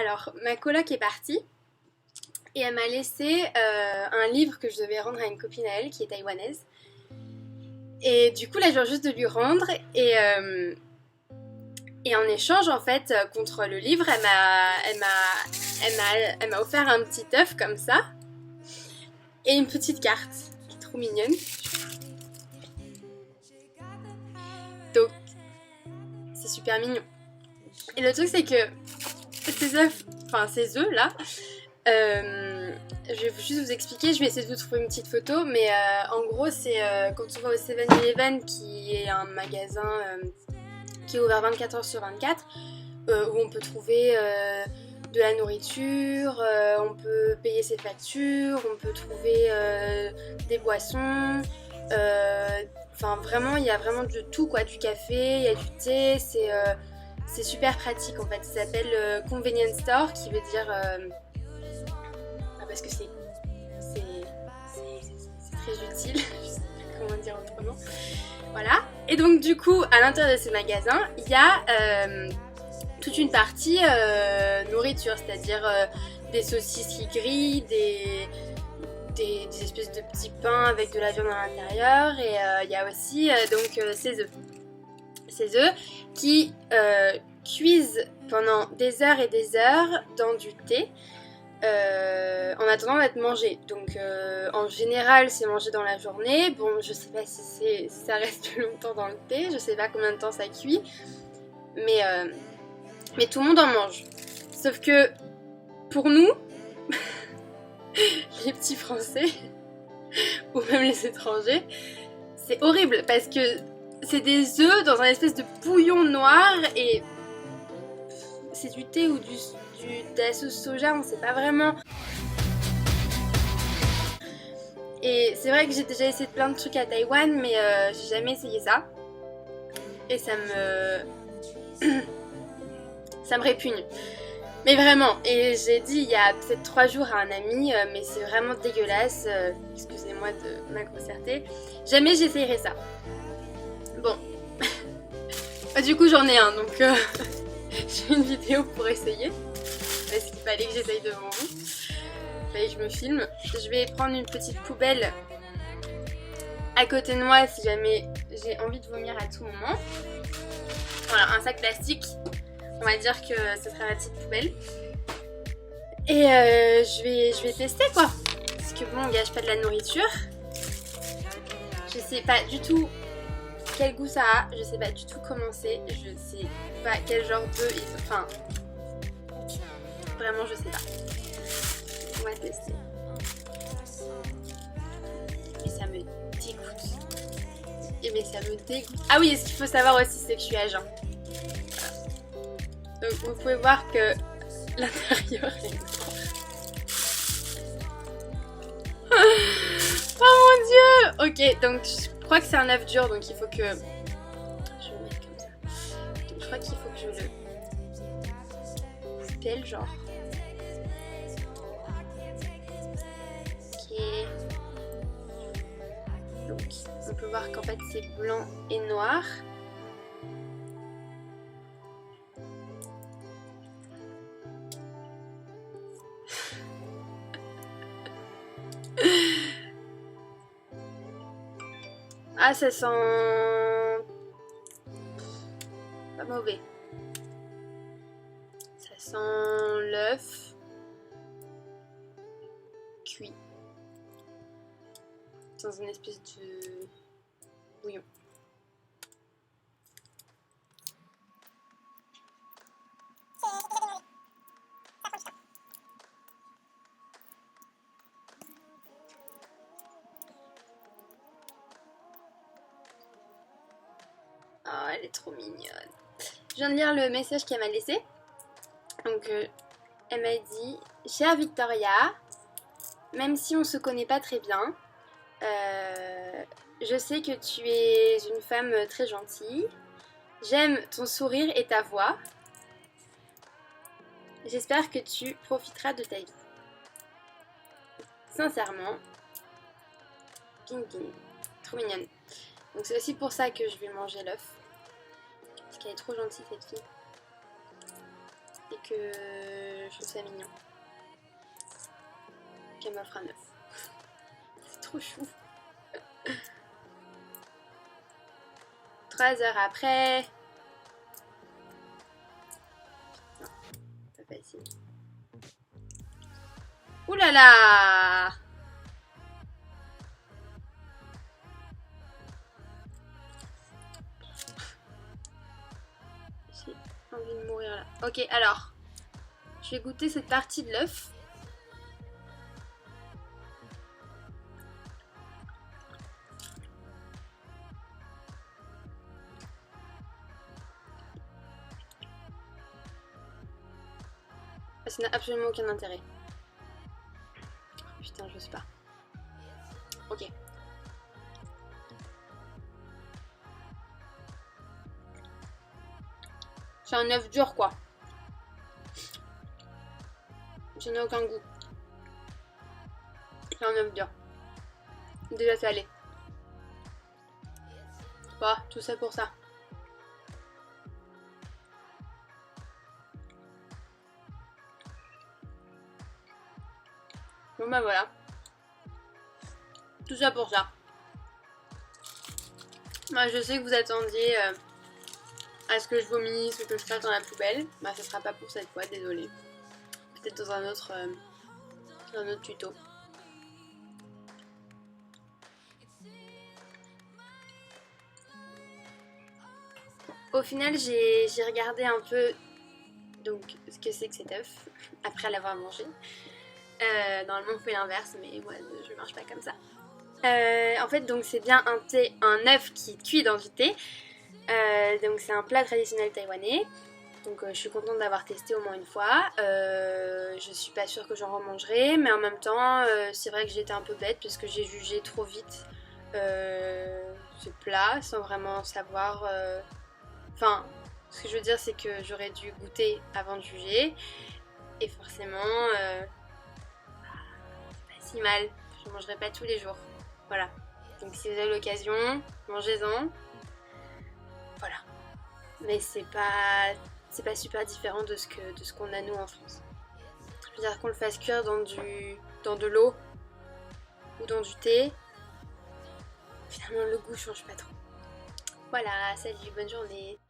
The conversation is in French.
Alors, ma coloc est partie et elle m'a laissé un livre que je devais rendre à une copine à elle qui est taïwanaise. Et du coup, là, je viens juste de lui rendre et en échange, en fait, contre le livre, elle m'a offert un petit œuf comme ça et une petite carte qui est trop mignonne. Donc, c'est super mignon. Et le truc, c'est que ces œufs là, je vais juste vous expliquer, je vais essayer de vous trouver une petite photo, mais en gros, c'est quand on va au 7-Eleven, qui est un magasin qui est ouvert 24 heures sur 24, où on peut trouver de la nourriture, on peut payer ses factures, on peut trouver des boissons. Enfin, vraiment, il y a vraiment de tout, quoi. Du café, il y a du thé, c'est super pratique en fait. Ça s'appelle Convenience Store, qui veut dire. Parce que c'est très utile, je sais pas comment dire autrement. Voilà. Et donc, du coup, à l'intérieur de ces magasins, il y a toute une partie nourriture, c'est-à-dire des saucisses qui grillent, des espèces de petits pains avec de la viande à l'intérieur, et il y a aussi ces œufs qui cuisent pendant des heures et des heures dans du thé en attendant d'être mangés. Donc en général c'est mangé dans la journée. Bon, je sais pas si ça reste plus longtemps dans le thé, je sais pas combien de temps ça cuit, mais tout le monde en mange. Sauf que pour nous, les petits Français, ou même les étrangers, c'est horrible parce que c'est des œufs dans un espèce de bouillon noir et c'est du thé ou de la sauce soja, on sait pas vraiment. Et c'est vrai que j'ai déjà essayé plein de trucs à Taïwan, mais j'ai jamais essayé ça. Et ça me répugne. Mais vraiment, et j'ai dit il y a peut-être 3 jours à un ami, mais c'est vraiment dégueulasse, excusez-moi de ma grossièreté, jamais j'essayerai ça. Bon, du coup j'en ai un, donc j'ai une vidéo pour essayer, parce qu'il fallait que j'essaye devant vous, il fallait que je me filme. Je vais prendre une petite poubelle à côté de moi si jamais j'ai envie de vomir à tout moment. Voilà, un sac plastique. On va dire que ce sera la petite poubelle. Et je vais tester quoi. Parce que bon, on gâche pas de la nourriture. Je sais pas du tout quel goût ça a. Je sais pas du tout comment c'est. Je sais pas quel genre d'œuf. Enfin, vraiment, je sais pas. On va tester. Et ça me dégoûte. Et mais ça me dégoûte. Ah oui, et ce qu'il faut savoir aussi, c'est que je suis à jeun. Donc vous pouvez voir que l'intérieur est noir. Oh mon dieu. Ok, donc je crois que c'est un œuf dur, donc il faut que... Je vais le mettre comme ça. Donc je crois qu'il faut que je le pèle, genre. Ok. Donc on peut voir qu'en fait c'est blanc et noir. Ah, ça sent pas mauvais. Ça sent l'œuf cuit dans une espèce de bouillon. Oh, elle est trop mignonne. Je viens de lire le message qu'elle m'a laissé. Donc, elle m'a dit: Chère Victoria, même si on se connaît pas très bien, je sais que tu es une femme très gentille. J'aime ton sourire et ta voix. J'espère que tu profiteras de ta vie. Sincèrement, Ping Ping. Trop mignonne. Donc c'est aussi pour ça que je vais manger l'œuf. Parce qu'elle est trop gentille cette fille. Et que trouve ça mignon. Qu'elle m'offre un œuf. C'est trop chou. 3 heures après. Non, pas facile. Ouh là là! J'ai envie de mourir là. Ok, alors. Je vais goûter cette partie de l'œuf. Ça n'a absolument aucun intérêt. Oh, putain, je sais pas. Ok. C'est un œuf dur quoi. Ça n'a aucun goût. C'est un œuf dur. Déjà salé. Bah, tout ça pour ça. Bon bah voilà. Tout ça pour ça. Moi je sais que vous attendiez à ce que je vomisse ou que je crache dans la poubelle. Bah ce sera pas pour cette fois, désolée. Peut-être dans un autre tuto. Au final j'ai regardé un peu donc ce que c'est que cet œuf après l'avoir mangé. Normalement on fait l'inverse mais moi je mange pas comme ça. En fait donc c'est bien un œuf qui cuit dans du thé. Donc c'est un plat traditionnel taïwanais. Donc je suis contente d'avoir testé au moins une fois. Je suis pas sûre que j'en remangerai, mais en même temps c'est vrai que j'étais un peu bête parce que j'ai jugé trop vite ce plat sans vraiment savoir. Enfin, ce que je veux dire c'est que j'aurais dû goûter avant de juger. Et forcément, c'est pas si mal. Je ne mangerai pas tous les jours. Voilà. Donc si vous avez l'occasion, mangez-en. Voilà. Mais c'est pas super différent de ce qu'on a nous en France. Je veux dire qu'on le fasse cuire dans de l'eau ou dans du thé. Finalement le goût change pas trop. Voilà, salut, bonne journée.